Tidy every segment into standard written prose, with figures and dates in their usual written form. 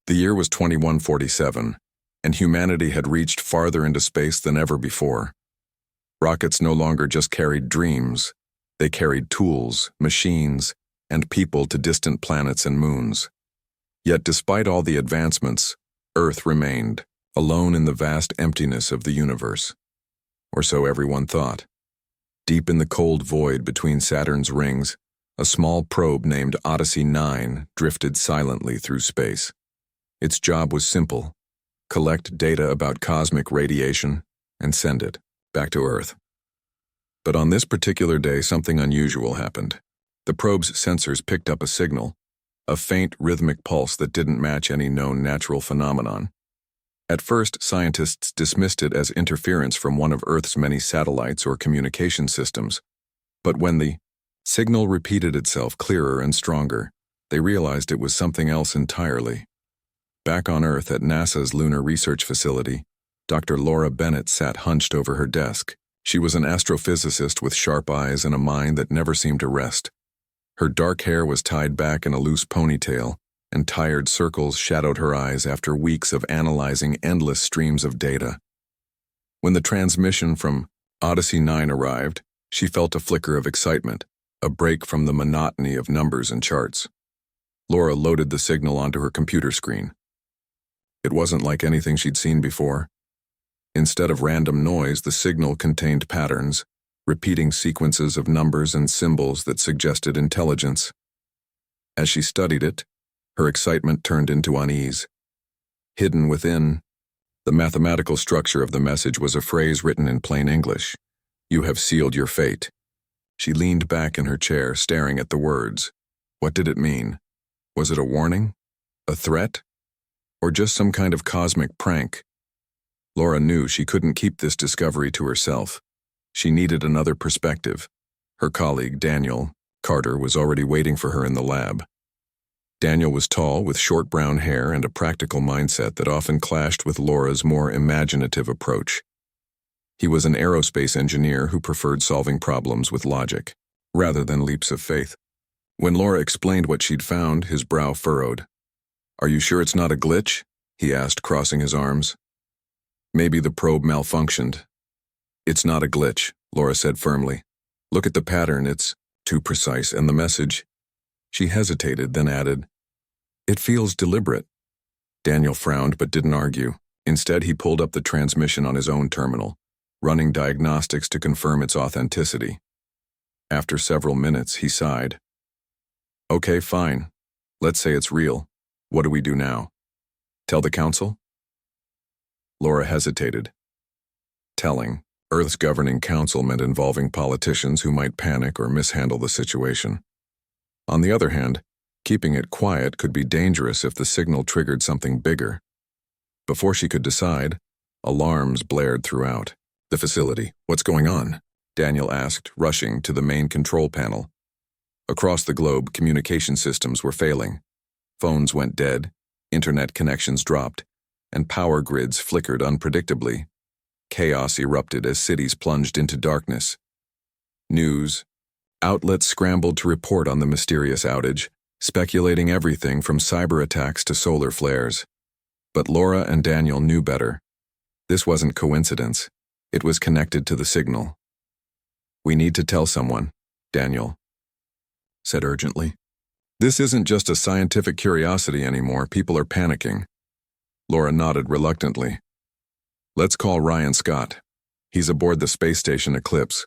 The year was 2147, and humanity had reached farther into space than ever before. Rockets no longer just carried dreams, they carried tools, machines, and people to distant planets and moons. Yet despite all the advancements, Earth remained, alone in the vast emptiness of the universe. Or so everyone thought. Deep in the cold void between Saturn's rings, a small probe named Odyssey 9 drifted silently through space. Its job was simple: collect data about cosmic radiation and send it back to Earth. But on this particular day, something unusual happened. The probe's sensors picked up a signal, a faint rhythmic pulse that didn't match any known natural phenomenon. At first, scientists dismissed it as interference from one of Earth's many satellites or communication systems. But when the signal repeated itself clearer and stronger, they realized it was something else entirely. Back on Earth at NASA's Lunar Research Facility, Dr. Laura Bennett sat hunched over her desk. She was an astrophysicist with sharp eyes and a mind that never seemed to rest. Her dark hair was tied back in a loose ponytail, and tired circles shadowed her eyes after weeks of analyzing endless streams of data. When the transmission from Odyssey 9 arrived, she felt a flicker of excitement, a break from the monotony of numbers and charts. Laura loaded the signal onto her computer screen. It wasn't like anything she'd seen before. Instead of random noise, the signal contained patterns, repeating sequences of numbers and symbols that suggested intelligence. As she studied it, her excitement turned into unease. Hidden within the mathematical structure of the message was a phrase written in plain English: "You have sealed your fate." She leaned back in her chair, staring at the words. What did it mean? Was it a warning? A threat? Or just some kind of cosmic prank? Laura knew she couldn't keep this discovery to herself. She needed another perspective. Her colleague, Daniel Carter, was already waiting for her in the lab. Daniel was tall, with short brown hair and a practical mindset that often clashed with Laura's more imaginative approach. He was an aerospace engineer who preferred solving problems with logic, rather than leaps of faith. When Laura explained what she'd found, his brow furrowed. "Are you sure it's not a glitch?" he asked, crossing his arms. "Maybe the probe malfunctioned." "It's not a glitch," Laura said firmly. "Look at the pattern, it's too precise, and the message." She hesitated, then added, "It feels deliberate." Daniel frowned but didn't argue. Instead, he pulled up the transmission on his own terminal, running diagnostics to confirm its authenticity. After several minutes, he sighed. "Okay, fine. Let's say it's real. What do we do now? Tell the council?" Laura hesitated. Telling Earth's governing council meant involving politicians who might panic or mishandle the situation. On the other hand, keeping it quiet could be dangerous if the signal triggered something bigger. Before she could decide, alarms blared throughout the facility. "What's going on?" Daniel asked, rushing to the main control panel. Across the globe, communication systems were failing. Phones went dead, internet connections dropped, and power grids flickered unpredictably. Chaos erupted as cities plunged into darkness. News outlets scrambled to report on the mysterious outage, speculating everything from cyber attacks to solar flares. But Laura and Daniel knew better. This wasn't coincidence. It was connected to the signal. "We need to tell someone," Daniel said urgently. "This isn't just a scientific curiosity anymore. People are panicking." Laura nodded reluctantly. "Let's call Ryan Scott. He's aboard the space station Eclipse.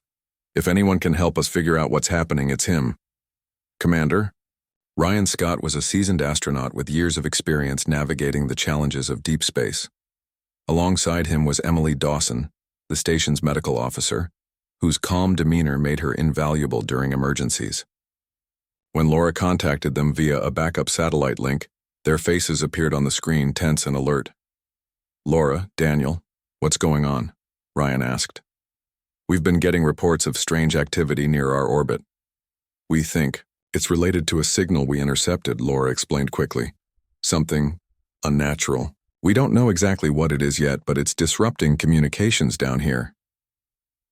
If anyone can help us figure out what's happening, it's him." "Commander?" Ryan Scott was a seasoned astronaut with years of experience navigating the challenges of deep space. Alongside him was Emily Dawson, the station's medical officer, whose calm demeanor made her invaluable during emergencies. When Laura contacted them via a backup satellite link, their faces appeared on the screen, tense and alert. "Laura, Daniel, what's going on?" Ryan asked. "We've been getting reports of strange activity near our orbit. We think it's related to a signal we intercepted," Laura explained quickly. "Something unnatural. We don't know exactly what it is yet, but it's disrupting communications down here."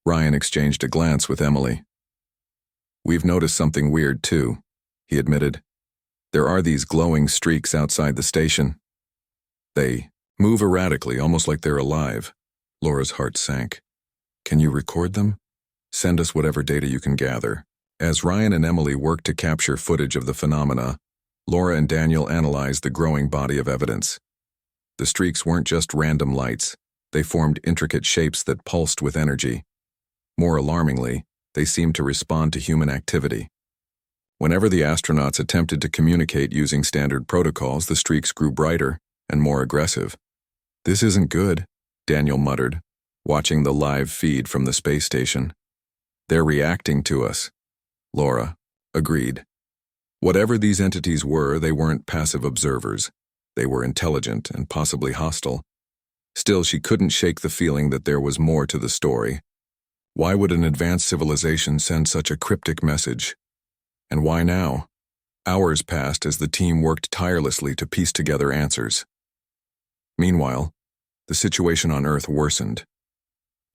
Ryan exchanged a glance with Emily. "We've noticed something weird too," he admitted. "There are these glowing streaks outside the station." They move erratically, almost like they're alive. Laura's heart sank. Can you record them? Send us whatever data you can gather. As Ryan and Emily worked to capture footage of the phenomena, Laura and Daniel analyzed the growing body of evidence. The streaks weren't just random lights. They formed intricate shapes that pulsed with energy. More alarmingly, they seemed to respond to human activity. Whenever the astronauts attempted to communicate using standard protocols, the streaks grew brighter and more aggressive. This isn't good, Daniel muttered, watching the live feed from the space station. They're reacting to us. Laura agreed. Whatever these entities were, they weren't passive observers. They were intelligent and possibly hostile. Still, she couldn't shake the feeling that there was more to the story. Why would an advanced civilization send such a cryptic message? And why now? Hours passed as the team worked tirelessly to piece together answers. Meanwhile, the situation on Earth worsened.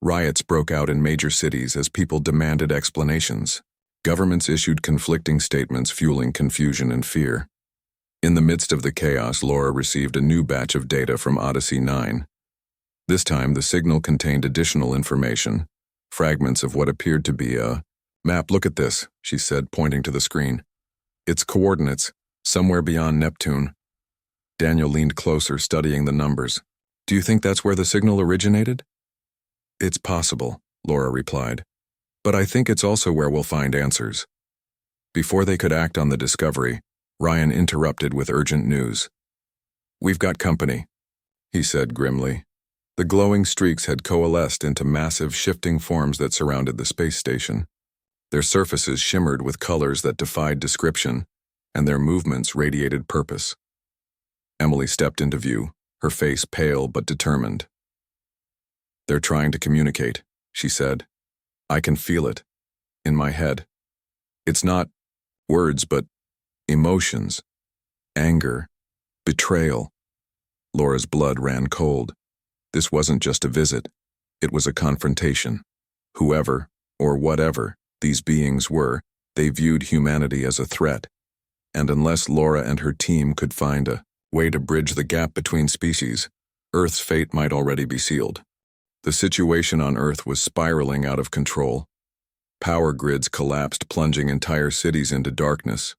Riots broke out in major cities as people demanded explanations. Governments issued conflicting statements, fueling confusion and fear. In the midst of the chaos, Laura received a new batch of data from Odyssey 9. This time, the signal contained additional information, fragments of what appeared to be a map. Look at this, she said, pointing to the screen. Its coordinates, somewhere beyond Neptune. Daniel leaned closer, studying the numbers. Do you think that's where the signal originated? It's possible, Laura replied. But I think it's also where we'll find answers. Before they could act on the discovery, Ryan interrupted with urgent news. We've got company, he said grimly. The glowing streaks had coalesced into massive, shifting forms that surrounded the space station. Their surfaces shimmered with colors that defied description, and their movements radiated purpose. Emily stepped into view, her face pale but determined. They're trying to communicate, she said. I can feel it. In my head. It's not words, but emotions. Anger. Betrayal. Laura's blood ran cold. This wasn't just a visit. It was a confrontation. Whoever, or whatever, these beings were, they viewed humanity as a threat. And unless Laura and her team could find a way to bridge the gap between species, Earth's fate might already be sealed. The situation on Earth was spiraling out of control. Power grids collapsed, plunging entire cities into darkness.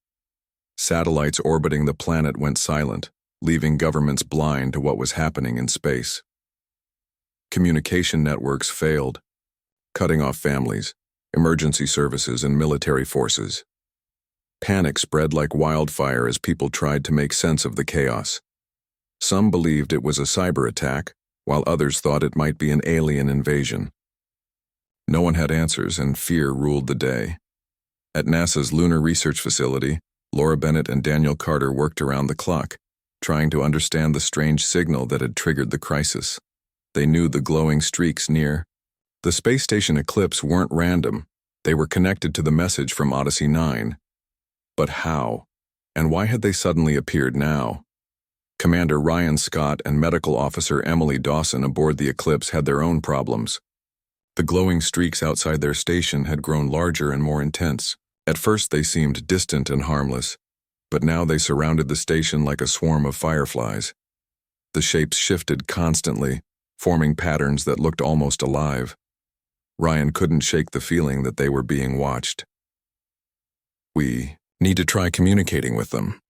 Satellites orbiting the planet went silent, leaving governments blind to what was happening in space. Communication networks failed, cutting off families, emergency services, and military forces. Panic spread like wildfire as people tried to make sense of the chaos. Some believed it was a cyber attack, while others thought it might be an alien invasion. No one had answers, and fear ruled the day. At NASA's Lunar Research Facility, Laura Bennett and Daniel Carter worked around the clock, trying to understand the strange signal that had triggered the crisis. They knew the glowing streaks near the space station eclipse weren't random. They were connected to the message from Odyssey 9. But how? And why had they suddenly appeared now? Commander Ryan Scott and Medical Officer Emily Dawson aboard the Eclipse had their own problems. The glowing streaks outside their station had grown larger and more intense. At first they seemed distant and harmless, but now they surrounded the station like a swarm of fireflies. The shapes shifted constantly, forming patterns that looked almost alive. Ryan couldn't shake the feeling that they were being watched. We need to try communicating with them,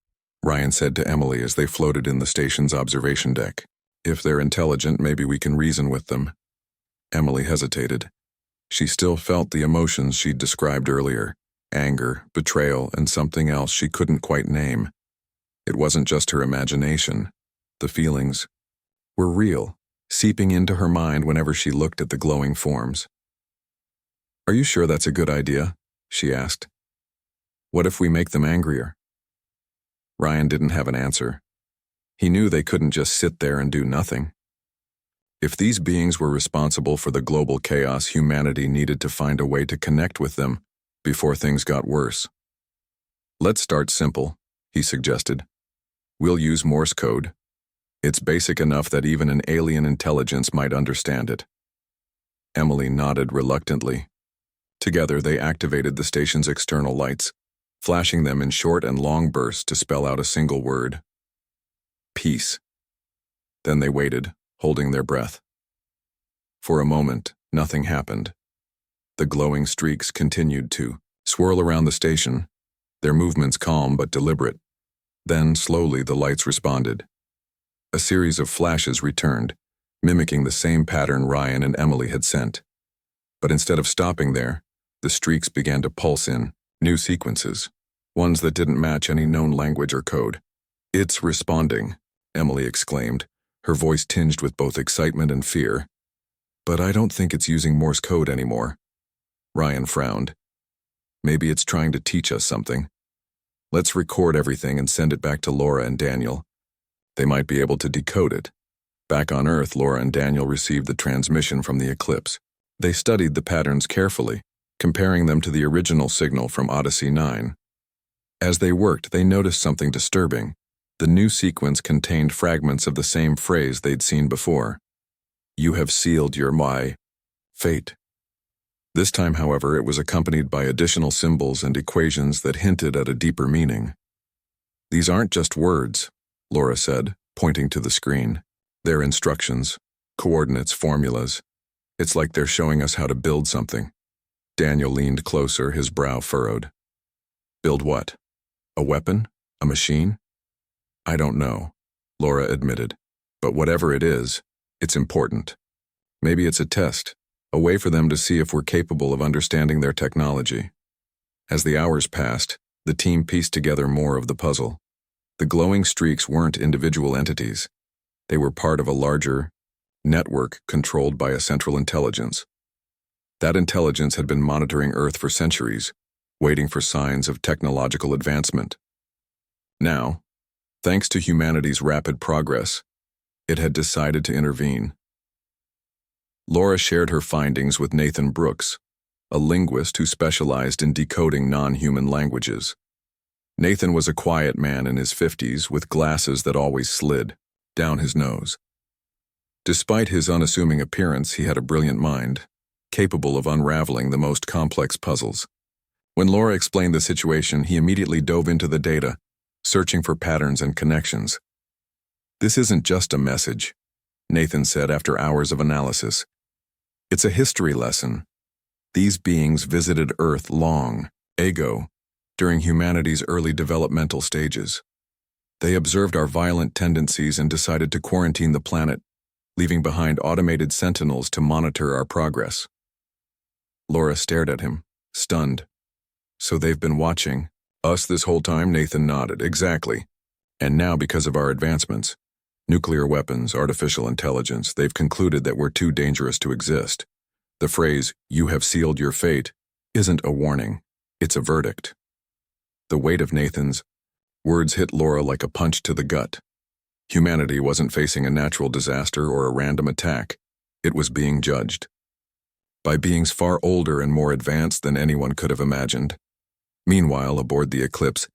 Ryan said to Emily as they floated in the station's observation deck. If they're intelligent, maybe we can reason with them. Emily hesitated. She still felt the emotions she'd described earlier, anger, betrayal, and something else she couldn't quite name. It wasn't just her imagination. The feelings were real, seeping into her mind whenever she looked at the glowing forms. Are you sure that's a good idea? She asked. What if we make them angrier? Ryan didn't have an answer. He knew they couldn't just sit there and do nothing. If these beings were responsible for the global chaos, humanity needed to find a way to connect with them before things got worse. Let's start simple, he suggested. We'll use Morse code. It's basic enough that even an alien intelligence might understand it. Emily nodded reluctantly. Together, they activated the station's external lights, flashing them in short and long bursts to spell out a single word. Peace. Then they waited, holding their breath. For a moment, nothing happened. The glowing streaks continued to swirl around the station, their movements calm but deliberate. Then, slowly, the lights responded. A series of flashes returned, mimicking the same pattern Ryan and Emily had sent. But instead of stopping there, the streaks began to pulse in, new sequences, ones that didn't match any known language or code. "It's responding," Emily exclaimed, her voice tinged with both excitement and fear. "But I don't think it's using Morse code anymore." Ryan frowned. "Maybe it's trying to teach us something. Let's record everything and send it back to Laura and Daniel. They might be able to decode it." Back on Earth, Laura and Daniel received the transmission from the eclipse. They studied the patterns carefully, comparing them to the original signal from Odyssey 9. As they worked, they noticed something disturbing. The new sequence contained fragments of the same phrase they'd seen before. "You have sealed your fate." This time, however, it was accompanied by additional symbols and equations that hinted at a deeper meaning. "These aren't just words," Laura said, pointing to the screen. "They're instructions, coordinates, formulas. It's like they're showing us how to build something." Daniel leaned closer, his brow furrowed. "Build what? A weapon? A machine?" "I don't know," Laura admitted. "But whatever it is, it's important. Maybe it's a test, a way for them to see if we're capable of understanding their technology." As the hours passed, the team pieced together more of the puzzle. The glowing streaks weren't individual entities. They were part of a larger network controlled by a central intelligence. That intelligence had been monitoring Earth for centuries, waiting for signs of technological advancement. Now, thanks to humanity's rapid progress, it had decided to intervene. Laura shared her findings with Nathan Brooks, a linguist who specialized in decoding non-human languages. Nathan was a quiet man in his 50s with glasses that always slid down his nose. Despite his unassuming appearance, he had a brilliant mind, capable of unraveling the most complex puzzles. When Laura explained the situation, he immediately dove into the data, searching for patterns and connections. "This isn't just a message," Nathan said after hours of analysis. "It's a history lesson. These beings visited Earth long ago, during humanity's early developmental stages. They observed our violent tendencies and decided to quarantine the planet, leaving behind automated sentinels to monitor our progress." Laura stared at him, stunned. "So they've been watching us this whole time?" Nathan nodded. "Exactly. And now, because of our advancements, nuclear weapons, artificial intelligence, they've concluded that we're too dangerous to exist. The phrase, 'you have sealed your fate,' isn't a warning, it's a verdict." The weight of Nathan's words hit Laura like a punch to the gut. Humanity wasn't facing a natural disaster or a random attack. It was being judged by beings far older and more advanced than anyone could have imagined. Meanwhile, aboard the Eclipse,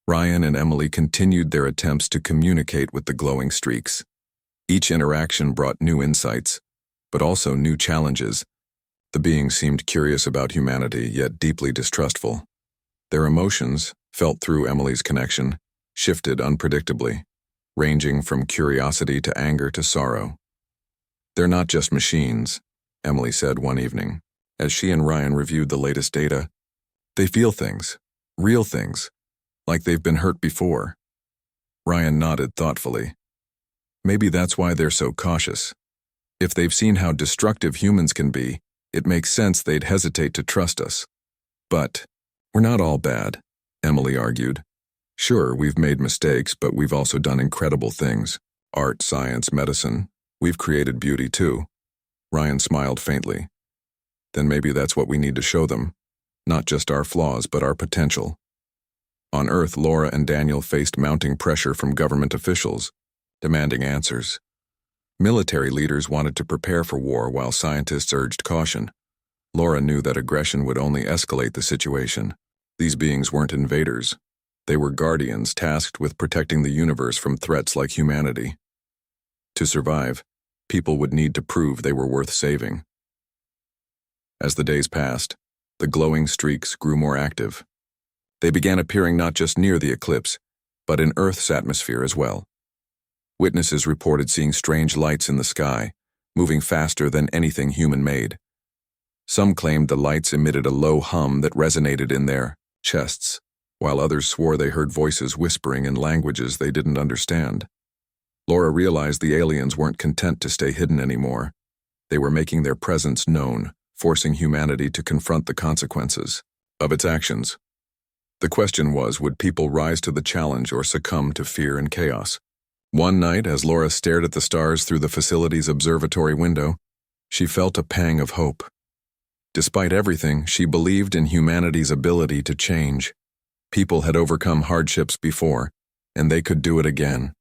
Ryan and Emily continued their attempts to communicate with the glowing streaks. Each interaction brought new insights, but also new challenges. The beings seemed curious about humanity, yet deeply distrustful. Their emotions, felt through Emily's connection, shifted unpredictably, ranging from curiosity to anger to sorrow. "They're not just machines," Emily said one evening, as she and Ryan reviewed the latest data. "They feel things, real things, like they've been hurt before." Ryan nodded thoughtfully. "Maybe that's why they're so cautious. If they've seen how destructive humans can be, it makes sense they'd hesitate to trust us. But we're not all bad," Emily argued. "Sure, we've made mistakes, but we've also done incredible things. Art, science, medicine. We've created beauty too." Ryan smiled faintly. "Then maybe that's what we need to show them. Not just our flaws, but our potential." On Earth, Laura and Daniel faced mounting pressure from government officials, demanding answers. Military leaders wanted to prepare for war while scientists urged caution. Laura knew that aggression would only escalate the situation. These beings weren't invaders. They were guardians tasked with protecting the universe from threats like humanity. To survive, people would need to prove they were worth saving. As the days passed, the glowing streaks grew more active. They began appearing not just near the eclipse, but in Earth's atmosphere as well. Witnesses reported seeing strange lights in the sky, moving faster than anything human-made. Some claimed the lights emitted a low hum that resonated in their chests, while others swore they heard voices whispering in languages they didn't understand. Laura realized the aliens weren't content to stay hidden anymore. They were making their presence known, forcing humanity to confront the consequences of its actions. The question was, would people rise to the challenge or succumb to fear and chaos? One night, as Laura stared at the stars through the facility's observatory window, she felt a pang of hope. Despite everything, she believed in humanity's ability to change. People had overcome hardships before, and they could do it again.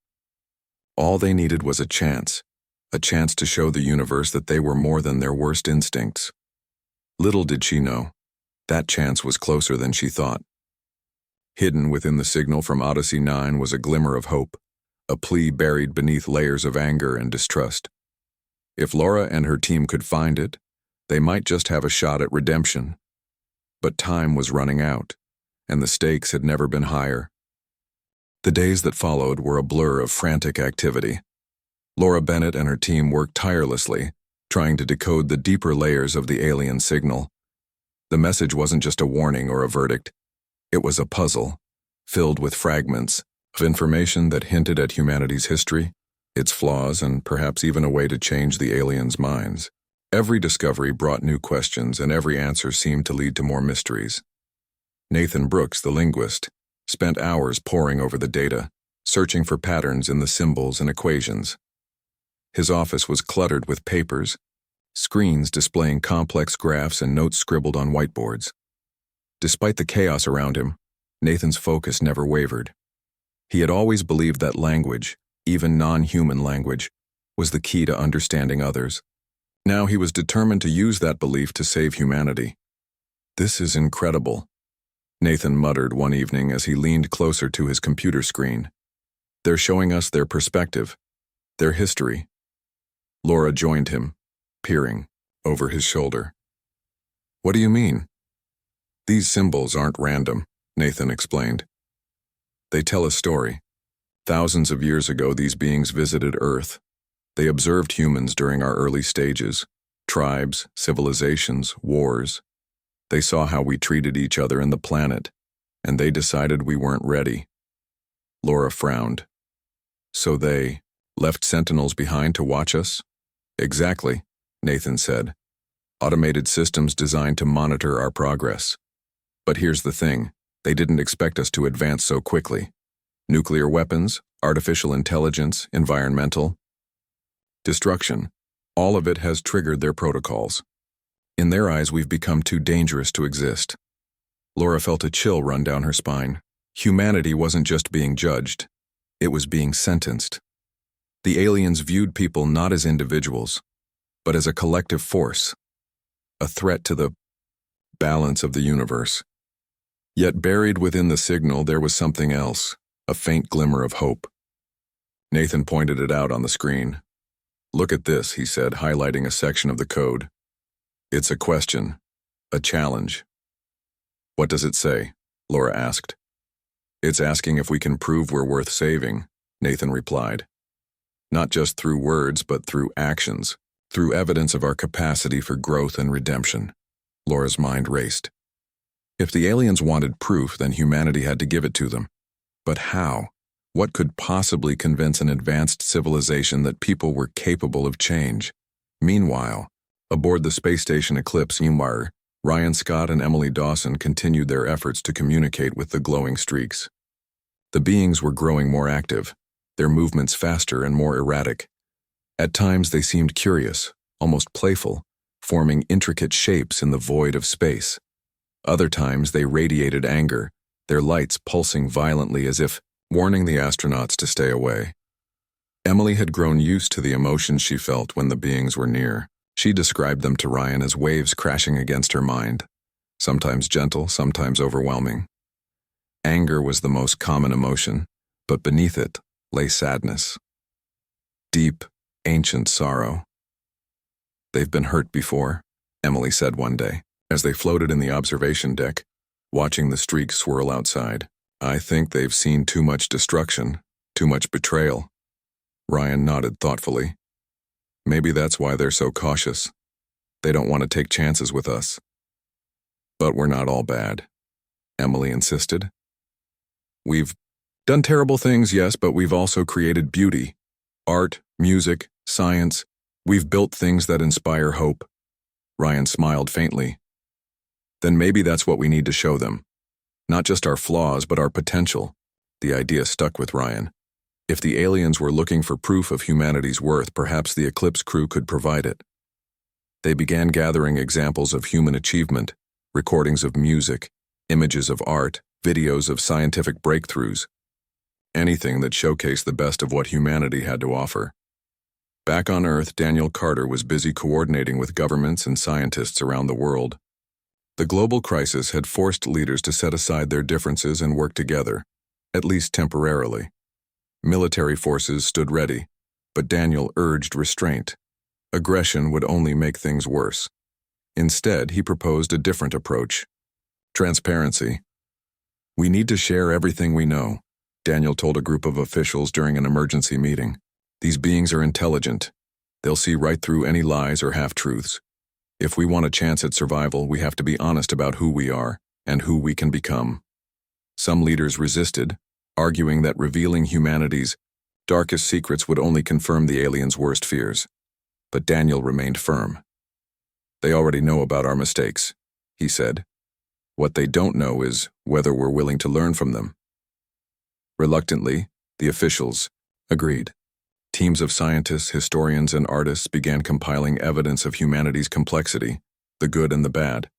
All they needed was a chance to show the universe that they were more than their worst instincts. Little did she know, that chance was closer than she thought. Hidden within the signal from Odyssey 9 was a glimmer of hope, a plea buried beneath layers of anger and distrust. If Laura and her team could find it, they might just have a shot at redemption. But time was running out, and the stakes had never been higher. The days that followed were a blur of frantic activity. Laura Bennett and her team worked tirelessly, trying to decode the deeper layers of the alien signal. The message wasn't just a warning or a verdict. It was a puzzle, filled with fragments of information that hinted at humanity's history, its flaws, and perhaps even a way to change the aliens' minds. Every discovery brought new questions, and every answer seemed to lead to more mysteries. Nathan Brooks, the linguist, spent hours poring over the data, searching for patterns in the symbols and equations. His office was cluttered with papers, screens displaying complex graphs and notes scribbled on whiteboards. Despite the chaos around him, Nathan's focus never wavered. He had always believed that language, even non-human language, was the key to understanding others. Now he was determined to use that belief to save humanity. "This is incredible," Nathan muttered one evening as he leaned closer to his computer screen. "They're showing us their perspective, their history." Laura joined him, peering over his shoulder. "What do you mean?" "These symbols aren't random," Nathan explained. "They tell a story. Thousands of years ago, these beings visited Earth. They observed humans during our early stages, tribes, civilizations, wars. They saw how we treated each other and the planet, and they decided we weren't ready." Laura frowned. "So they left sentinels behind to watch us?" "Exactly," Nathan said. "Automated systems designed to monitor our progress. But here's the thing, they didn't expect us to advance so quickly. Nuclear weapons, artificial intelligence, environmental destruction, all of it has triggered their protocols. In their eyes, we've become too dangerous to exist." Laura felt a chill run down her spine. Humanity wasn't just being judged, it was being sentenced. The aliens viewed people not as individuals, but as a collective force, a threat to the balance of the universe. Yet buried within the signal there was something else, a faint glimmer of hope. Nathan pointed it out on the screen. "Look at this," he said, highlighting a section of the code. "It's a question, a challenge." "What does it say?" Laura asked. "It's asking if we can prove we're worth saving," Nathan replied. "Not just through words, but through actions, through evidence of our capacity for growth and redemption." Laura's mind raced. If the aliens wanted proof, then humanity had to give it to them. But how? What could possibly convince an advanced civilization that people were capable of change? Meanwhile, aboard the space station Eclipse, Ryan Scott and Emily Dawson continued their efforts to communicate with the glowing streaks. The beings were growing more active, their movements faster and more erratic. At times they seemed curious, almost playful, forming intricate shapes in the void of space. Other times they radiated anger, their lights pulsing violently as if warning the astronauts to stay away. Emily had grown used to the emotions she felt when the beings were near. She described them to Ryan as waves crashing against her mind, sometimes gentle, sometimes overwhelming. Anger was the most common emotion, but beneath it lay sadness. Deep, ancient sorrow. "They've been hurt before," Emily said one day, as they floated in the observation deck, watching the streaks swirl outside. "I think they've seen too much destruction, too much betrayal." Ryan nodded thoughtfully. Maybe that's why they're so cautious. They don't want to take chances with us. But we're not all bad, Emily insisted. We've done terrible things, yes, but we've also created beauty. Art, music, science. We've built things that inspire hope. Ryan smiled faintly. Then maybe that's what we need to show them. Not just our flaws, but our potential. The idea stuck with Ryan. If the aliens were looking for proof of humanity's worth, perhaps the Eclipse crew could provide it. They began gathering examples of human achievement, recordings of music, images of art, videos of scientific breakthroughs. Anything that showcased the best of what humanity had to offer. Back on Earth, Daniel Carter was busy coordinating with governments and scientists around the world. The global crisis had forced leaders to set aside their differences and work together, at least temporarily. Military forces stood ready, but Daniel urged restraint. Aggression would only make things worse. Instead, he proposed a different approach. Transparency. We need to share everything we know, Daniel told a group of officials during an emergency meeting. These beings are intelligent. They'll see right through any lies or half-truths. If we want a chance at survival, we have to be honest about who we are and who we can become. Some leaders resisted, arguing that revealing humanity's darkest secrets would only confirm the aliens' worst fears. But Daniel remained firm. They already know about our mistakes, he said. What they don't know is whether we're willing to learn from them. Reluctantly, the officials agreed. Teams of scientists, historians, and artists began compiling evidence of humanity's complexity, the good and the bad.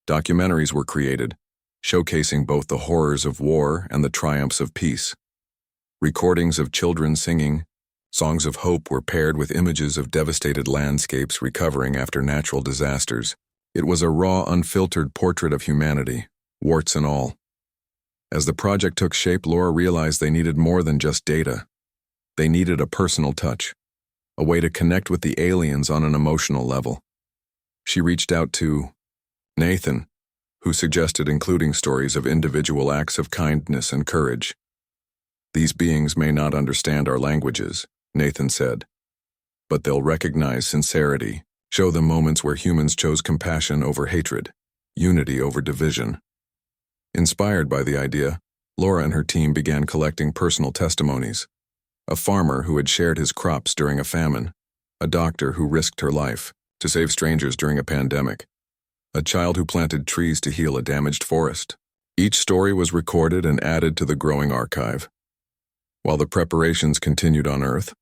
Documentaries were created, showcasing both the horrors of war and the triumphs of peace. Recordings of children singing songs of hope were paired with images of devastated landscapes recovering after natural disasters. It was a raw, unfiltered portrait of humanity, warts and all. As the project took shape, Laura realized they needed more than just data. They needed a personal touch, a way to connect with the aliens on an emotional level. She reached out to Nathan, who suggested including stories of individual acts of kindness and courage. These beings may not understand our languages, Nathan said, but they'll recognize sincerity, show them moments where humans chose compassion over hatred, unity over division. Inspired by the idea, Laura and her team began collecting personal testimonies. A farmer who had shared his crops during a famine, a doctor who risked her life to save strangers during a pandemic, a child who planted trees to heal a damaged forest. Each story was recorded and added to the growing archive. While the preparations continued on Earth,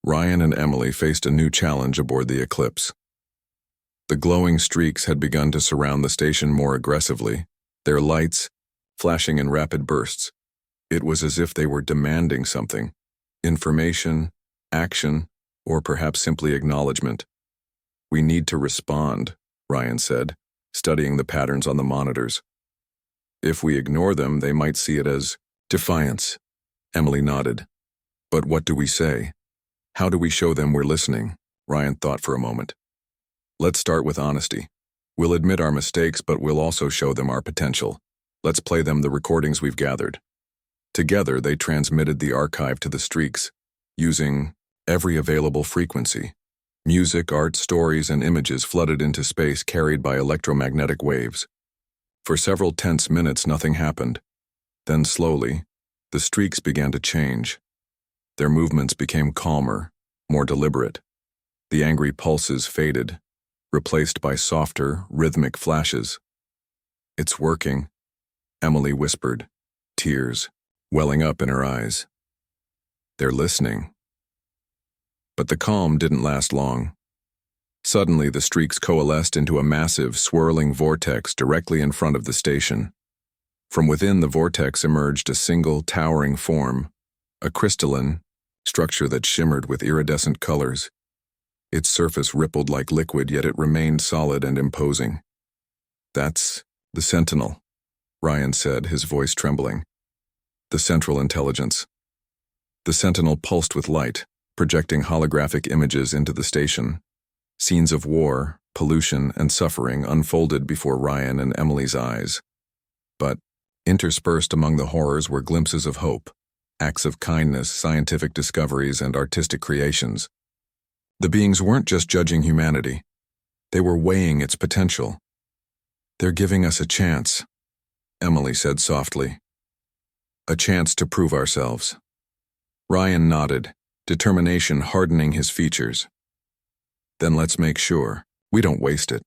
Ryan and Emily faced a new challenge aboard the Eclipse. The glowing streaks had begun to surround the station more aggressively, their lights flashing in rapid bursts. It was as if they were demanding something. Information, action, or perhaps simply acknowledgement. We need to respond, Ryan said, studying the patterns on the monitors. If we ignore them, they might see it as defiance. Emily nodded. But what do we say? How do we show them we're listening? Ryan thought for a moment. Let's start with honesty. We'll admit our mistakes, but we'll also show them our potential. Let's play them the recordings we've gathered. Together, they transmitted the archive to the streaks, using every available frequency. Music, art, stories, and images flooded into space carried by electromagnetic waves. For several tense minutes, nothing happened. Then slowly, the streaks began to change. Their movements became calmer, more deliberate. The angry pulses faded, replaced by softer, rhythmic flashes. It's working, Emily whispered, tears welling up in her eyes. They're listening. But the calm didn't last long. Suddenly, the streaks coalesced into a massive, swirling vortex directly in front of the station. From within the vortex emerged a single, towering form, a crystalline structure that shimmered with iridescent colors. Its surface rippled like liquid, yet it remained solid and imposing. That's the Sentinel, Ryan said, his voice trembling. The Central Intelligence. The Sentinel pulsed with light, projecting holographic images into the station. Scenes of war, pollution, and suffering unfolded before Ryan and Emily's eyes. But interspersed among the horrors were glimpses of hope, acts of kindness, scientific discoveries, and artistic creations. The beings weren't just judging humanity. They were weighing its potential. "They're giving us a chance," Emily said softly. "A chance to prove ourselves." Ryan nodded, determination hardening his features. "Then let's make sure we don't waste it."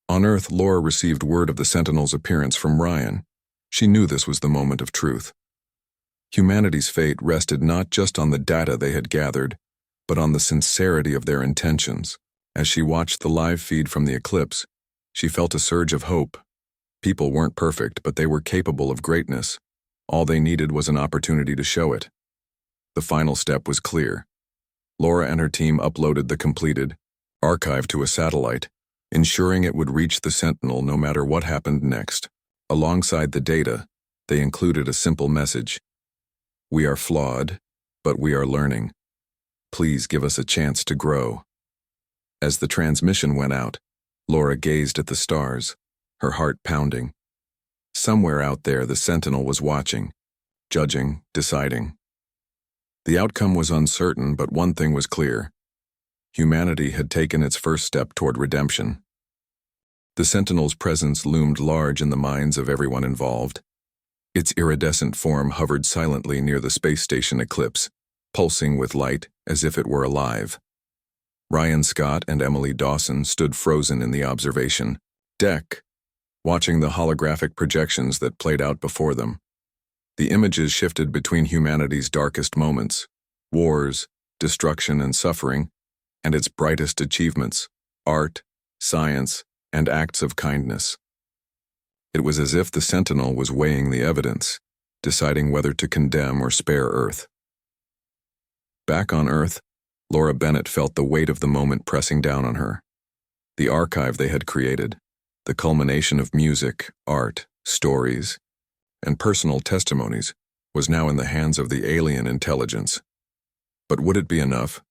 On Earth, Laura received word of the Sentinel's appearance from Ryan. She knew this was the moment of truth. Humanity's fate rested not just on the data they had gathered, but on the sincerity of their intentions. As she watched the live feed from the eclipse, she felt a surge of hope. People weren't perfect, but they were capable of greatness. All they needed was an opportunity to show it. The final step was clear. Laura and her team uploaded the completed archive to a satellite, ensuring it would reach the Sentinel no matter what happened next. Alongside the data, they included a simple message: "We are flawed, but we are learning. Please give us a chance to grow." As the transmission went out, Laura gazed at the stars, her heart pounding. Somewhere out there, the Sentinel was watching, judging, deciding. The outcome was uncertain, but one thing was clear. Humanity had taken its first step toward redemption. The Sentinel's presence loomed large in the minds of everyone involved. Its iridescent form hovered silently near the space station Eclipse, pulsing with light as if it were alive. Ryan Scott and Emily Dawson stood frozen in the observation deck, watching the holographic projections that played out before them. The images shifted between humanity's darkest moments, wars, destruction, and suffering, and its brightest achievements, art, science, and acts of kindness. It was as if the Sentinel was weighing the evidence, deciding whether to condemn or spare Earth. Back on Earth, Laura Bennett felt the weight of the moment pressing down on her. The archive they had created, the culmination of music, art, stories, and personal testimonies, was now in the hands of the alien intelligence. But would it be enough?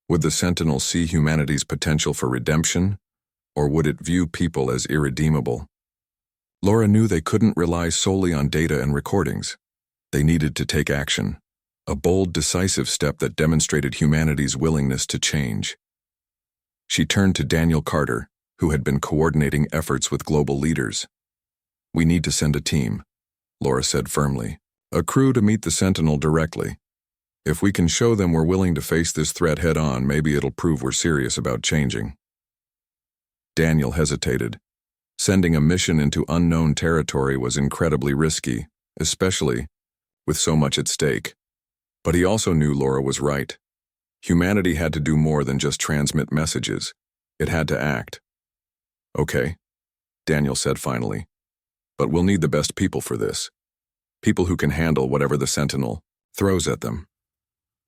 Would the Sentinel see humanity's potential for redemption, or would it view people as irredeemable? Laura knew they couldn't rely solely on data and recordings. They needed to take action, a bold, decisive step that demonstrated humanity's willingness to change. She turned to Daniel Carter, who had been coordinating efforts with global leaders. "We need to send a team," Laura said firmly. "A crew to meet the Sentinel directly. If we can show them we're willing to face this threat head-on, maybe it'll prove we're serious about changing." Daniel hesitated. Sending a mission into unknown territory was incredibly risky, especially with so much at stake. But he also knew Laura was right. Humanity had to do more than just transmit messages. It had to act. "Okay," Daniel said finally. "But we'll need the best people for this. People who can handle whatever the Sentinel throws at them."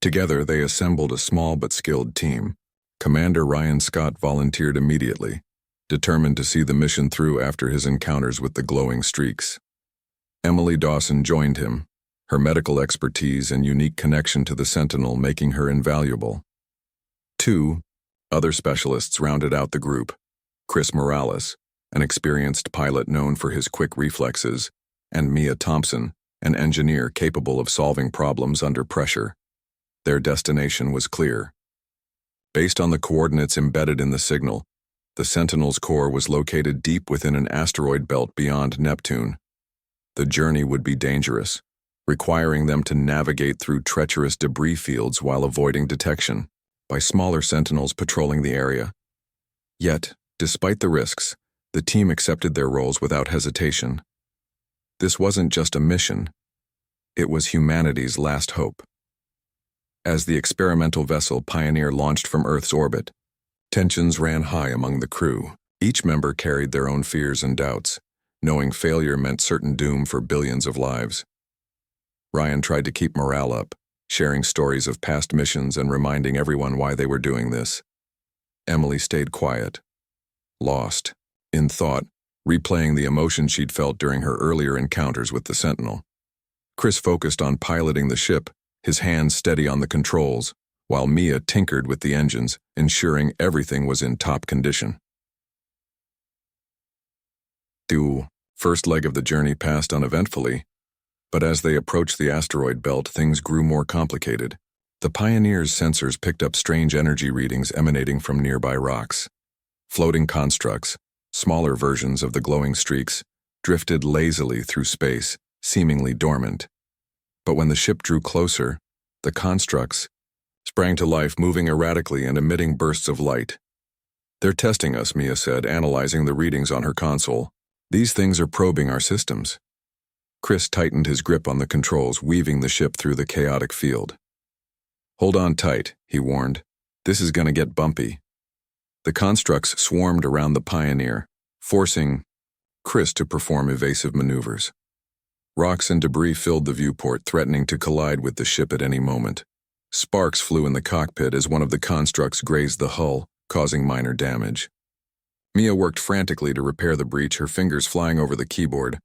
Together, they assembled a small but skilled team. Commander Ryan Scott volunteered immediately, determined to see the mission through after his encounters with the glowing streaks. Emily Dawson joined him, her medical expertise and unique connection to the Sentinel making her invaluable. 2 other specialists rounded out the group: Chris Morales, an experienced pilot known for his quick reflexes, and Mia Thompson, an engineer capable of solving problems under pressure. Their destination was clear. Based on the coordinates embedded in the signal, the Sentinel's core was located deep within an asteroid belt beyond Neptune. The journey would be dangerous, requiring them to navigate through treacherous debris fields while avoiding detection by smaller Sentinels patrolling the area. Yet, despite the risks, the team accepted their roles without hesitation. This wasn't just a mission. It was humanity's last hope. As the experimental vessel Pioneer launched from Earth's orbit, tensions ran high among the crew. Each member carried their own fears and doubts, knowing failure meant certain doom for billions of lives. Ryan tried to keep morale up, sharing stories of past missions and reminding everyone why they were doing this. Emily stayed quiet, lost, in thought, replaying the emotion she'd felt during her earlier encounters with the Sentinel. Chris focused on piloting the ship, his hands steady on the controls, while Mia tinkered with the engines, ensuring everything was in top condition. The first leg of the journey passed uneventfully. But as they approached the asteroid belt, things grew more complicated. The Pioneer's sensors picked up strange energy readings emanating from nearby rocks. Floating constructs, smaller versions of the glowing streaks, drifted lazily through space, seemingly dormant. But when the ship drew closer, the constructs sprang to life, moving erratically and emitting bursts of light. "They're testing us," Mia said, analyzing the readings on her console. "These things are probing our systems." Chris tightened his grip on the controls, weaving the ship through the chaotic field. "Hold on tight," he warned. "This is gonna get bumpy." The constructs swarmed around the Pioneer, forcing Chris to perform evasive maneuvers. Rocks and debris filled the viewport, threatening to collide with the ship at any moment. Sparks flew in the cockpit as one of the constructs grazed the hull, causing minor damage. Mia worked frantically to repair the breach, her fingers flying over the keyboard.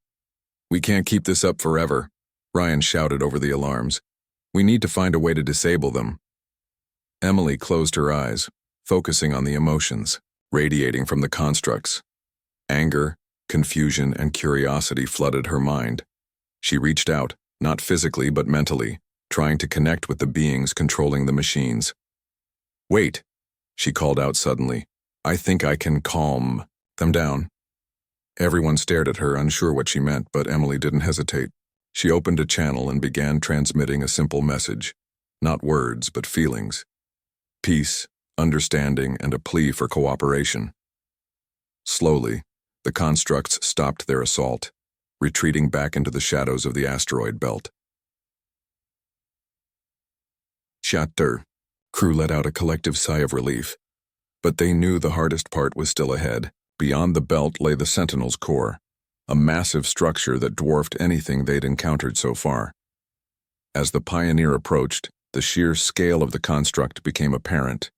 "We can't keep this up forever," Ryan shouted over the alarms. "We need to find a way to disable them." Emily closed her eyes, focusing on the emotions radiating from the constructs. Anger, confusion, and curiosity flooded her mind. She reached out, not physically but mentally, trying to connect with the beings controlling the machines. "Wait," she called out suddenly. "I think I can calm them down." Everyone stared at her, unsure what she meant, but Emily didn't hesitate. She opened a channel and began transmitting a simple message. Not words, but feelings. Peace, understanding, and a plea for cooperation. Slowly, the constructs stopped their assault, retreating back into the shadows of the asteroid belt. Shatter. Crew let out a collective sigh of relief. But they knew the hardest part was still ahead. Beyond the belt lay the Sentinel's core, a massive structure that dwarfed anything they'd encountered so far. As the Pioneer approached, the sheer scale of the construct became apparent.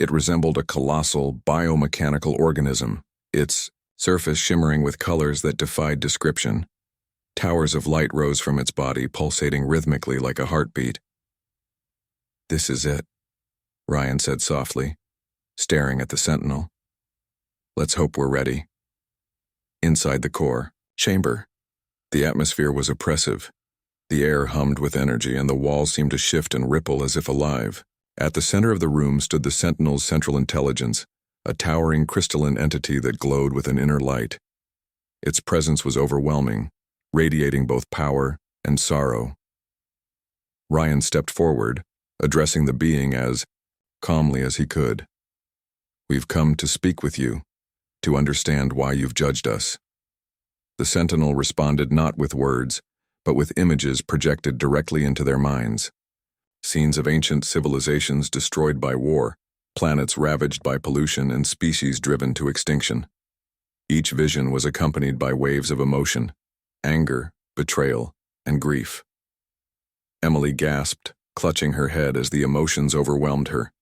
It resembled a colossal, biomechanical organism, its surface shimmering with colors that defied description. Towers of light rose from its body, pulsating rhythmically like a heartbeat. "This is it," Ryan said softly, staring at the Sentinel. "Let's hope we're ready." Inside the core chamber, the atmosphere was oppressive. The air hummed with energy, and the walls seemed to shift and ripple as if alive. At the center of the room stood the Sentinel's central intelligence, a towering crystalline entity that glowed with an inner light. Its presence was overwhelming, radiating both power and sorrow. Ryan stepped forward, addressing the being as calmly as he could. "We've come to speak with you, to understand why you've judged us." The Sentinel responded not with words, but with images projected directly into their minds. Scenes of ancient civilizations destroyed by war, planets ravaged by pollution, and species driven to extinction. Each vision was accompanied by waves of emotion, anger, betrayal, and grief. Emily gasped, clutching her head as the emotions overwhelmed her.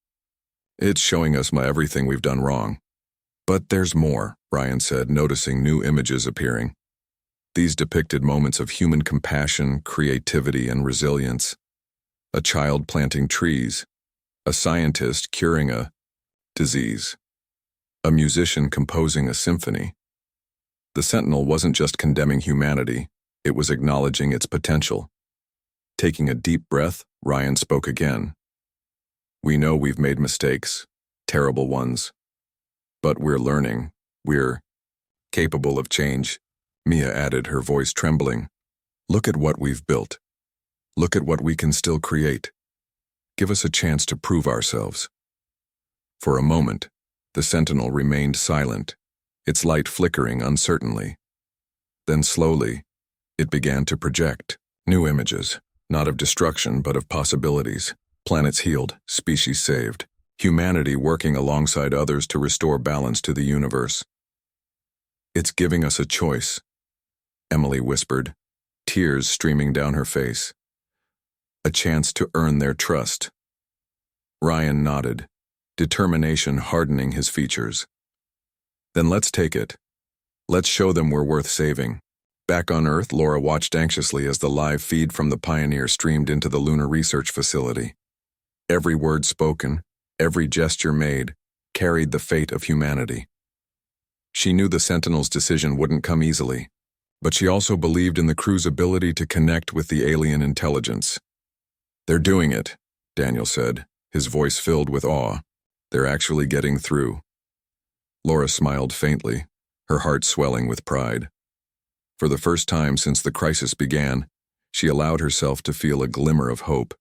"It's showing us everything we've done wrong." "But there's more," Ryan said, noticing new images appearing. These depicted moments of human compassion, creativity, and resilience. A child planting trees, a scientist curing a disease, a musician composing a symphony. The Sentinel wasn't just condemning humanity, it was acknowledging its potential. Taking a deep breath, Ryan spoke again. "We know we've made mistakes, terrible ones. But we're learning. We're capable of change," Mia added, her voice trembling. "Look at what we've built. Look at what we can still create. Give us a chance to prove ourselves." For a moment, the Sentinel remained silent, its light flickering uncertainly. Then slowly, it began to project new images. Not of destruction, but of possibilities. Planets healed, species saved, humanity working alongside others to restore balance to the universe. "It's giving us a choice," Emily whispered, tears streaming down her face. "A chance to earn their trust." Ryan nodded, determination hardening his features. "Then let's take it. Let's show them we're worth saving." Back on Earth, Laura watched anxiously as the live feed from the Pioneer streamed into the lunar research facility. Every word spoken, every gesture made, carried the fate of humanity. She knew the Sentinel's decision wouldn't come easily. But she also believed in the crew's ability to connect with the alien intelligence. "They're doing it," Daniel said, his voice filled with awe. "They're actually getting through." Laura smiled faintly, her heart swelling with pride. For the first time since the crisis began, she allowed herself to feel a glimmer of hope.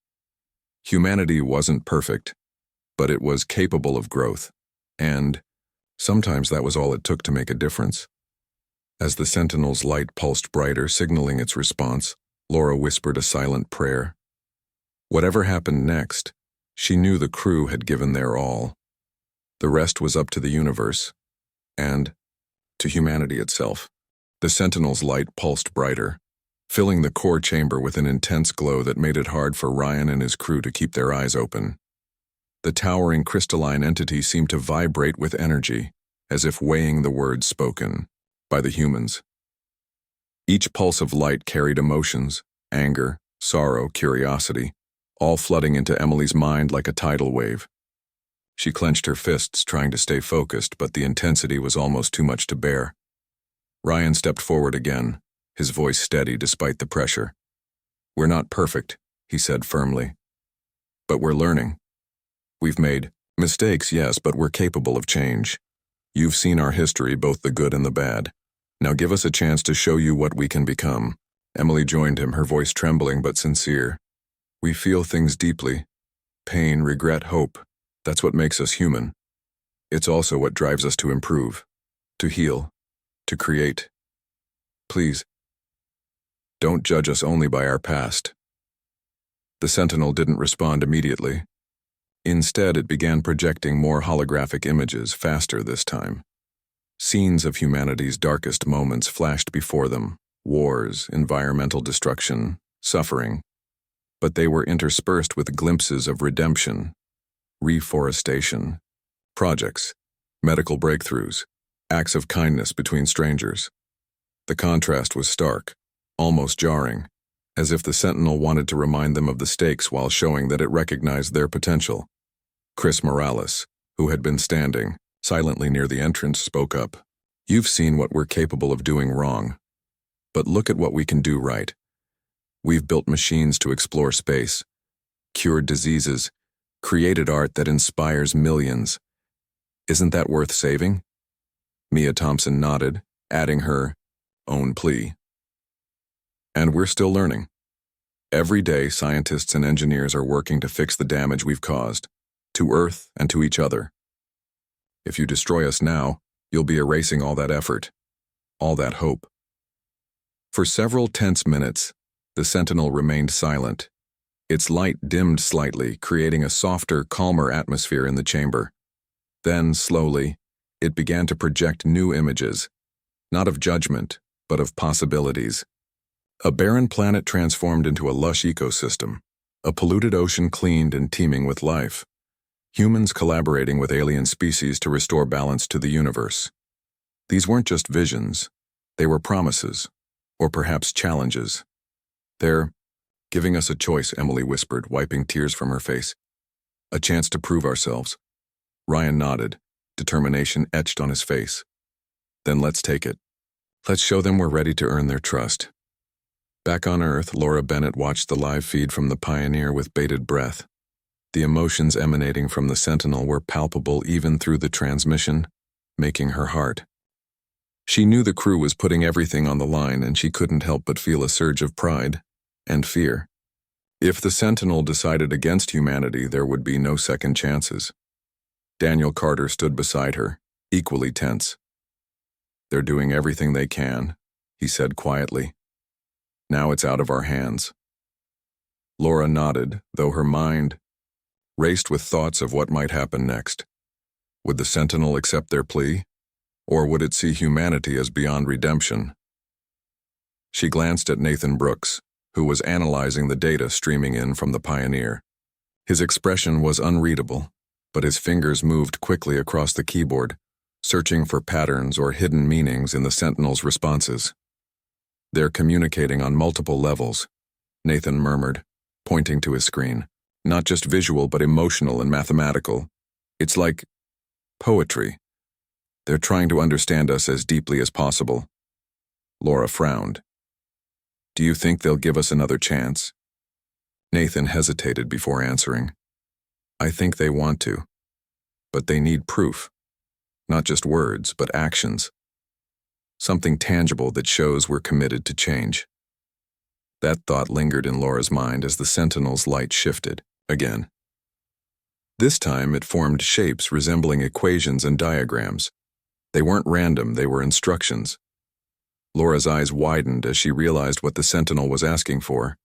Humanity wasn't perfect, but it was capable of growth, and sometimes that was all it took to make a difference. As the Sentinel's light pulsed brighter, signaling its response, Laura whispered a silent prayer. Whatever happened next, she knew the crew had given their all. The rest was up to the universe, and to humanity itself. The Sentinel's light pulsed brighter, filling the core chamber with an intense glow that made it hard for Ryan and his crew to keep their eyes open. The towering crystalline entity seemed to vibrate with energy, as if weighing the words spoken by the humans. Each pulse of light carried emotions, anger, sorrow, curiosity, all flooding into Emily's mind like a tidal wave. She clenched her fists, trying to stay focused, but the intensity was almost too much to bear. Ryan stepped forward again, his voice steady despite the pressure. "We're not perfect," he said firmly. "But we're learning. We've made mistakes, yes, but we're capable of change. You've seen our history, both the good and the bad. Now give us a chance to show you what we can become." Emily joined him, her voice trembling but sincere. "We feel things deeply. Pain, regret, hope. That's what makes us human. It's also what drives us to improve, to heal, to create. Please, don't judge us only by our past." The Sentinel didn't respond immediately. Instead, it began projecting more holographic images, faster this time. Scenes of humanity's darkest moments flashed before them: wars, environmental destruction, suffering. But they were interspersed with glimpses of redemption, reforestation, projects, medical breakthroughs, acts of kindness between strangers. The contrast was stark, almost jarring, as if the Sentinel wanted to remind them of the stakes while showing that it recognized their potential. Chris Morales, who had been standing silently near the entrance, spoke up. "You've seen what we're capable of doing wrong. But look at what we can do right. We've built machines to explore space, cured diseases, created art that inspires millions. Isn't that worth saving?" Mia Thompson nodded, adding her own plea. "And we're still learning. Every day, scientists and engineers are working to fix the damage we've caused, to Earth and to each other. If you destroy us now, you'll be erasing all that effort, all that hope." For several tense minutes, the Sentinel remained silent. Its light dimmed slightly, creating a softer, calmer atmosphere in the chamber. Then, slowly, it began to project new images, not of judgment, but of possibilities. A barren planet transformed into a lush ecosystem, a polluted ocean cleaned and teeming with life. Humans collaborating with alien species to restore balance to the universe. These weren't just visions, they were promises, or perhaps challenges. "They're giving us a choice," Emily whispered, wiping tears from her face. "A chance to prove ourselves." Ryan nodded, determination etched on his face. "Then let's take it. Let's show them we're ready to earn their trust." Back on Earth, Laura Bennett watched the live feed from the Pioneer with bated breath. The emotions emanating from the Sentinel were palpable even through the transmission, making her heart. She knew the crew was putting everything on the line, and she couldn't help but feel a surge of pride and fear. If the Sentinel decided against humanity, there would be no second chances. Daniel Carter stood beside her, equally tense. "They're doing everything they can," he said quietly. "Now it's out of our hands." Laura nodded, though her mind raced with thoughts of what might happen next. Would the Sentinel accept their plea? Or would it see humanity as beyond redemption? She glanced at Nathan Brooks, who was analyzing the data streaming in from the Pioneer. His expression was unreadable, but his fingers moved quickly across the keyboard, searching for patterns or hidden meanings in the Sentinel's responses. "They're communicating on multiple levels," Nathan murmured, pointing to his screen. "Not just visual, but emotional and mathematical. It's like poetry. They're trying to understand us as deeply as possible." Laura frowned. Do you think they'll give us another chance? Nathan hesitated before answering. I think they want to, but they need proof. Not just words, but actions. Something tangible that shows we're committed to change. That thought lingered in Laura's mind as the Sentinel's light shifted, again. This time it formed shapes resembling equations and diagrams. They weren't random, they were instructions. Laura's eyes widened as she realized what the Sentinel was asking for.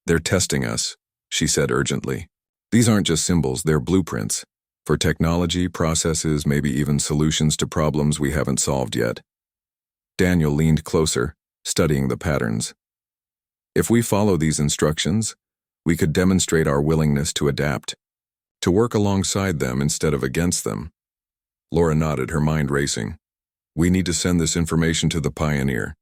They're testing us, she said urgently. These aren't just symbols, they're blueprints. For technology, processes, maybe even solutions to problems we haven't solved yet. Daniel leaned closer, studying the patterns. If we follow these instructions, we could demonstrate our willingness to adapt, to work alongside them instead of against them. Laura nodded, her mind racing. We need to send this information to the Pioneer.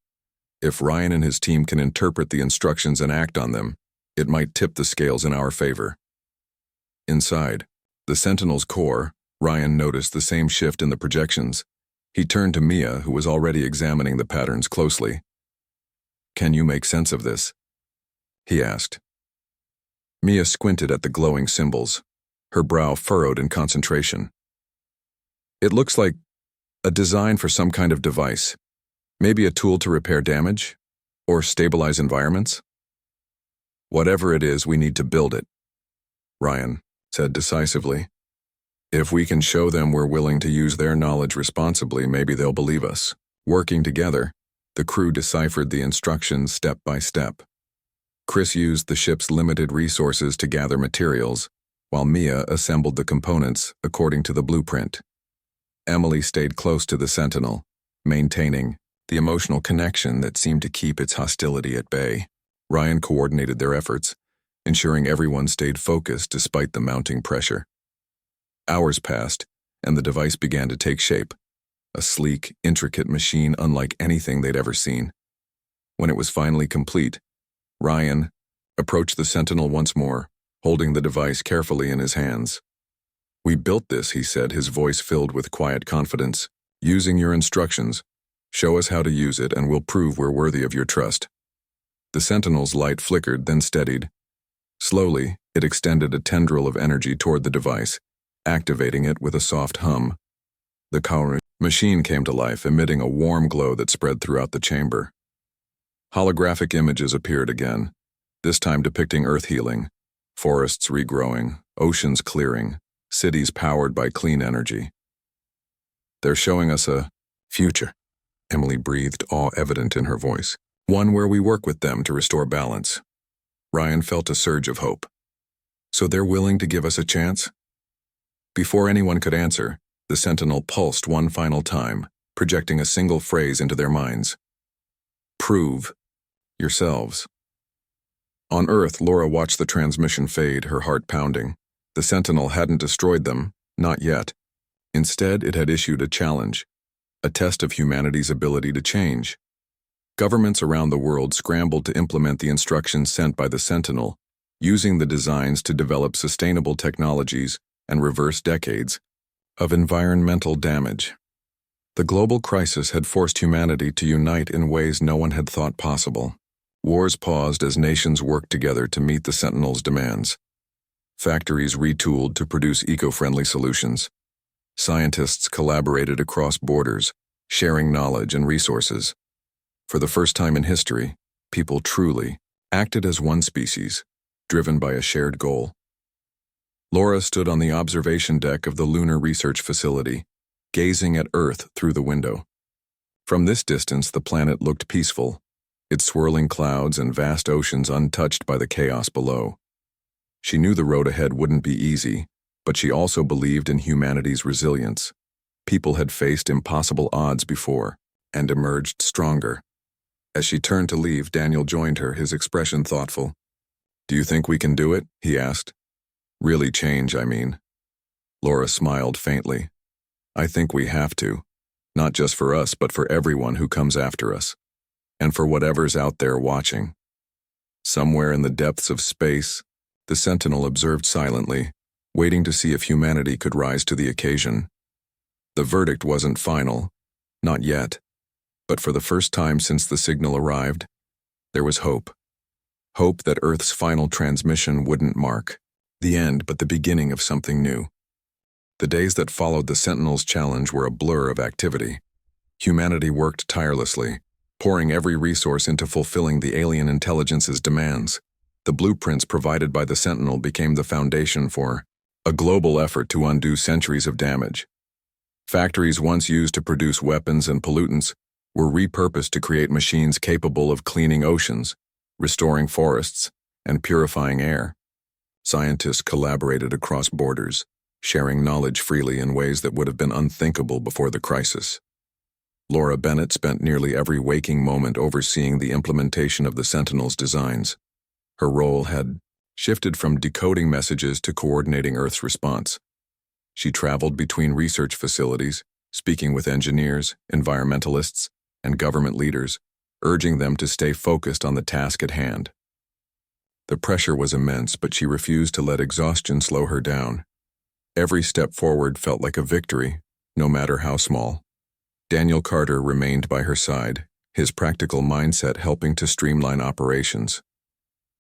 If Ryan and his team can interpret the instructions and act on them, it might tip the scales in our favor. Inside the Sentinel's core, Ryan noticed the same shift in the projections. He turned to Mia, who was already examining the patterns closely. Can you make sense of this? He asked. Mia squinted at the glowing symbols, her brow furrowed in concentration. It looks like a design for some kind of device, maybe a tool to repair damage or stabilize environments. Whatever it is, we need to build it, Ryan said decisively. If we can show them we're willing to use their knowledge responsibly, maybe they'll believe us. Working together, the crew deciphered the instructions step by step. Chris used the ship's limited resources to gather materials, while Mia assembled the components according to the blueprint. Emily stayed close to the Sentinel, maintaining the emotional connection that seemed to keep its hostility at bay. Ryan coordinated their efforts, ensuring everyone stayed focused despite the mounting pressure. Hours passed, and the device began to take shape, a sleek, intricate machine unlike anything they'd ever seen. When it was finally complete, Ryan approached the Sentinel once more, holding the device carefully in his hands. We built this, he said, his voice filled with quiet confidence. Using your instructions, show us how to use it and we'll prove we're worthy of your trust. The Sentinel's light flickered, then steadied. Slowly, it extended a tendril of energy toward the device, activating it with a soft hum. The machine came to life, emitting a warm glow that spread throughout the chamber. Holographic images appeared again, this time depicting Earth healing, forests regrowing, oceans clearing, cities powered by clean energy. They're showing us a future, Emily breathed, awe evident in her voice. One where we work with them to restore balance. Ryan felt a surge of hope. So they're willing to give us a chance? Before anyone could answer, the Sentinel pulsed one final time, projecting a single phrase into their minds. Prove yourselves. On Earth, Laura watched the transmission fade, her heart pounding. The Sentinel hadn't destroyed them, not yet. Instead, it had issued a challenge, a test of humanity's ability to change. Governments around the world scrambled to implement the instructions sent by the Sentinel, using the designs to develop sustainable technologies and reverse decades of environmental damage. The global crisis had forced humanity to unite in ways no one had thought possible. Wars paused as nations worked together to meet the Sentinel's demands. Factories retooled to produce eco-friendly solutions. Scientists collaborated across borders, sharing knowledge and resources. For the first time in history, people truly acted as one species, driven by a shared goal. Laura stood on the observation deck of the Lunar Research Facility, gazing at Earth through the window. From this distance, the planet looked peaceful, its swirling clouds and vast oceans untouched by the chaos below. She knew the road ahead wouldn't be easy, but she also believed in humanity's resilience. People had faced impossible odds before and emerged stronger. As she turned to leave, Daniel joined her, his expression thoughtful. Do you think we can do it? He asked. Really change, I mean. Laura smiled faintly. I think we have to, not just for us, but for everyone who comes after us, and for whatever's out there watching. Somewhere in the depths of space, the Sentinel observed silently, waiting to see if humanity could rise to the occasion. The verdict wasn't final, not yet. But for the first time since the signal arrived, there was hope. Hope that Earth's final transmission wouldn't mark the end, but the beginning of something new. The days that followed the Sentinels' challenge were a blur of activity. Humanity worked tirelessly, pouring every resource into fulfilling the alien intelligence's demands. The blueprints provided by the Sentinel became the foundation for a global effort to undo centuries of damage. Factories once used to produce weapons and pollutants were repurposed to create machines capable of cleaning oceans, restoring forests, and purifying air. Scientists collaborated across borders, sharing knowledge freely in ways that would have been unthinkable before the crisis. Laura Bennett spent nearly every waking moment overseeing the implementation of the Sentinel's designs. Her role had shifted from decoding messages to coordinating Earth's response. She traveled between research facilities, speaking with engineers, environmentalists, and government leaders, urging them to stay focused on the task at hand. The pressure was immense, but she refused to let exhaustion slow her down. Every step forward felt like a victory, no matter how small. Daniel Carter remained by her side, his practical mindset helping to streamline operations.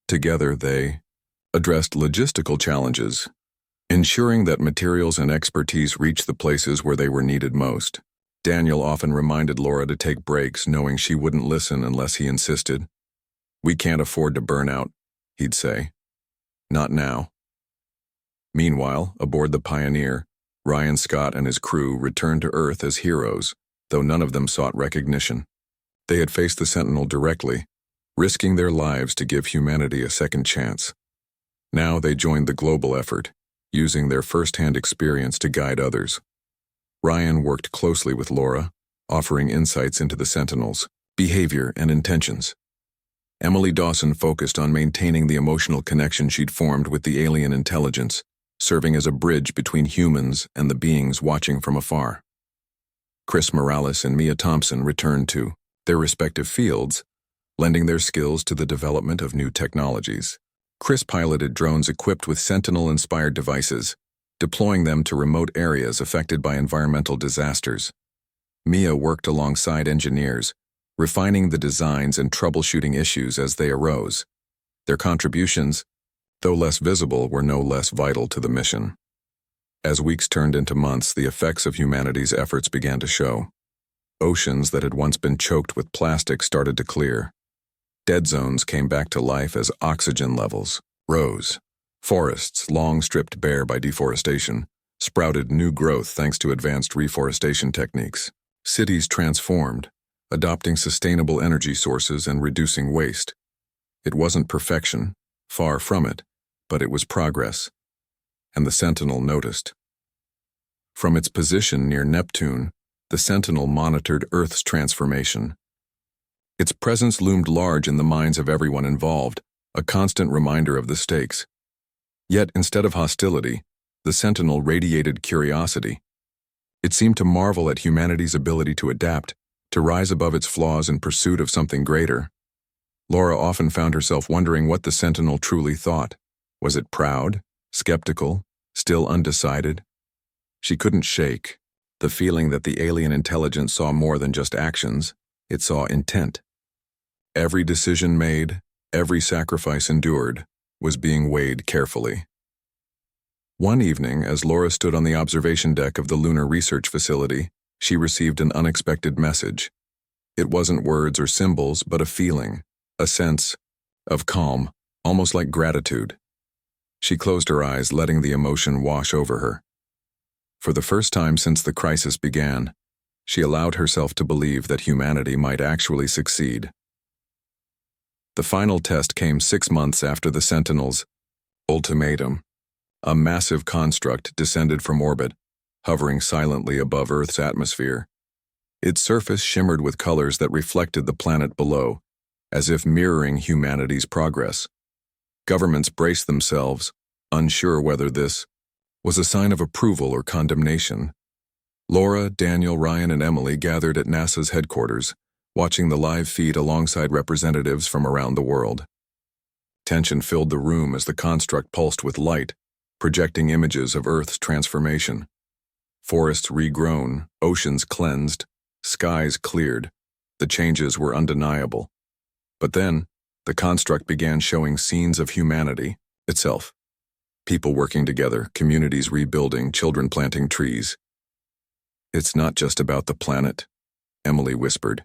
Together, they addressed logistical challenges, ensuring that materials and expertise reached the places where they were needed most. Daniel often reminded Laura to take breaks, knowing she wouldn't listen unless he insisted. "We can't afford to burn out," he'd say. "Not now." Meanwhile, aboard the Pioneer, Ryan Scott and his crew returned to Earth as heroes, though none of them sought recognition. They had faced the Sentinel directly, risking their lives to give humanity a second chance. Now they joined the global effort, using their first-hand experience to guide others. Ryan worked closely with Laura, offering insights into the Sentinels' behavior and intentions. Emily Dawson focused on maintaining the emotional connection she'd formed with the alien intelligence, serving as a bridge between humans and the beings watching from afar. Chris Morales and Mia Thompson returned to their respective fields, lending their skills to the development of new technologies. Chris piloted drones equipped with Sentinel-inspired devices, deploying them to remote areas affected by environmental disasters. Mia worked alongside engineers, refining the designs and troubleshooting issues as they arose. Their contributions, though less visible, were no less vital to the mission. As weeks turned into months, the effects of humanity's efforts began to show. Oceans that had once been choked with plastic started to clear. Dead zones came back to life as oxygen levels rose. Forests, long stripped bare by deforestation, sprouted new growth thanks to advanced reforestation techniques. Cities transformed, adopting sustainable energy sources and reducing waste. It wasn't perfection, far from it, but it was progress. And the Sentinel noticed. From its position near Neptune, the Sentinel monitored Earth's transformation. Its presence loomed large in the minds of everyone involved, a constant reminder of the stakes. Yet, instead of hostility, the Sentinel radiated curiosity. It seemed to marvel at humanity's ability to adapt, to rise above its flaws in pursuit of something greater. Laura often found herself wondering what the Sentinel truly thought. Was it proud, skeptical, still undecided? She couldn't shake the feeling that the alien intelligence saw more than just actions, it saw intent. Every decision made, every sacrifice endured, was being weighed carefully. One evening, as Laura stood on the observation deck of the Lunar Research Facility, she received an unexpected message. It wasn't words or symbols, but a feeling, a sense of calm, almost like gratitude. She closed her eyes, letting the emotion wash over her. For the first time since the crisis began, she allowed herself to believe that humanity might actually succeed. The final test came 6 months after the Sentinel's ultimatum. A massive construct descended from orbit, hovering silently above Earth's atmosphere. Its surface shimmered with colors that reflected the planet below, as if mirroring humanity's progress. Governments braced themselves, unsure whether this was a sign of approval or condemnation. Laura, Daniel, Ryan, and Emily gathered at NASA's headquarters, watching the live feed alongside representatives from around the world. Tension filled the room as the construct pulsed with light, projecting images of Earth's transformation. Forests regrown, oceans cleansed, skies cleared, The changes were undeniable. But then, the construct began showing scenes of humanity itself. People working together, communities rebuilding, children planting trees. "It's not just about the planet," Emily whispered,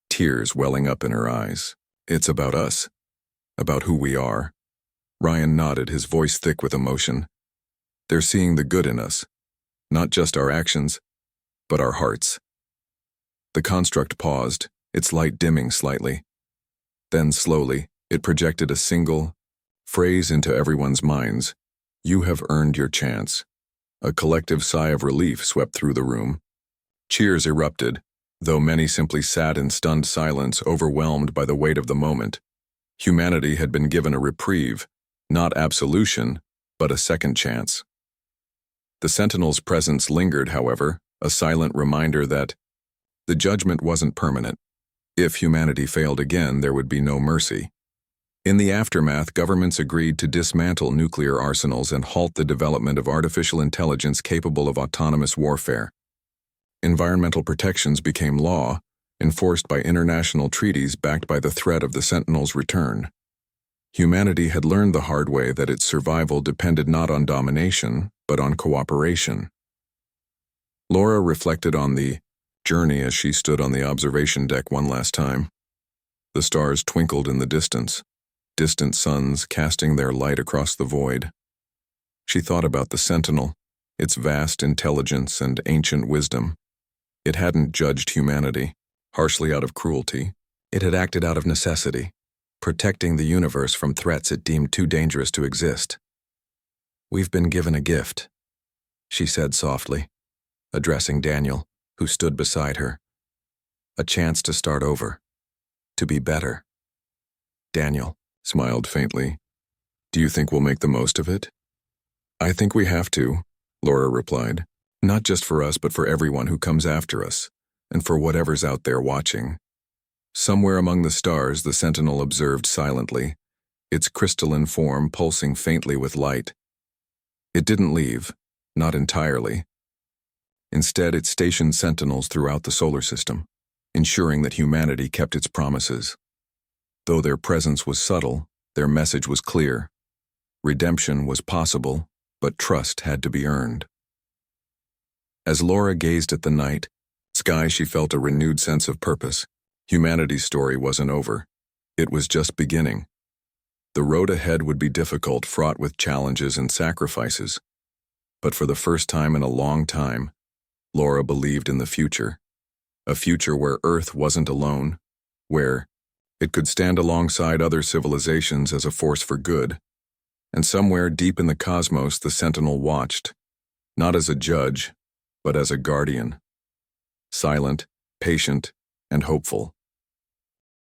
tears welling up in her eyes. "It's about us, about who we are." Ryan nodded, his voice thick with emotion. "They're seeing the good in us, not just our actions, but our hearts." The construct paused, its light dimming slightly. Then slowly, it projected a single phrase into everyone's minds: "You have earned your chance." A collective sigh of relief swept through the room. Cheers erupted, though many simply sat in stunned silence, overwhelmed by the weight of the moment. Humanity had been given a reprieve, not absolution, but a second chance. The Sentinel's presence lingered, however, a silent reminder that the judgment wasn't permanent. If humanity failed again, there would be no mercy. In the aftermath, governments agreed to dismantle nuclear arsenals and halt the development of artificial intelligence capable of autonomous warfare. Environmental protections became law, enforced by international treaties backed by the threat of the Sentinel's return. Humanity had learned the hard way that its survival depended not on domination, but on cooperation. Laura reflected on the journey as she stood on the observation deck one last time. The stars twinkled in the distance, distant suns casting their light across the void. She thought about the Sentinel, its vast intelligence and ancient wisdom. It hadn't judged humanity harshly out of cruelty. It had acted out of necessity, protecting the universe from threats it deemed too dangerous to exist. "We've been given a gift," she said softly, addressing Daniel, who stood beside her. "A chance to start over, to be better." Daniel smiled faintly. "Do you think we'll make the most of it?" "I think we have to," Laura replied. "Not just for us, but for everyone who comes after us, and for whatever's out there watching." Somewhere among the stars, the Sentinel observed silently, its crystalline form pulsing faintly with light. It didn't leave, not entirely. Instead, it stationed sentinels throughout the solar system, ensuring that humanity kept its promises. Though their presence was subtle, their message was clear. Redemption was possible, but trust had to be earned. As Laura gazed at the night sky, she felt a renewed sense of purpose. Humanity's story wasn't over. It was just beginning. The road ahead would be difficult, fraught with challenges and sacrifices. But for the first time in a long time, Laura believed in the future. A future where Earth wasn't alone, where it could stand alongside other civilizations as a force for good. And somewhere deep in the cosmos, the Sentinel watched, not as a judge, but as a guardian. Silent, patient, and hopeful.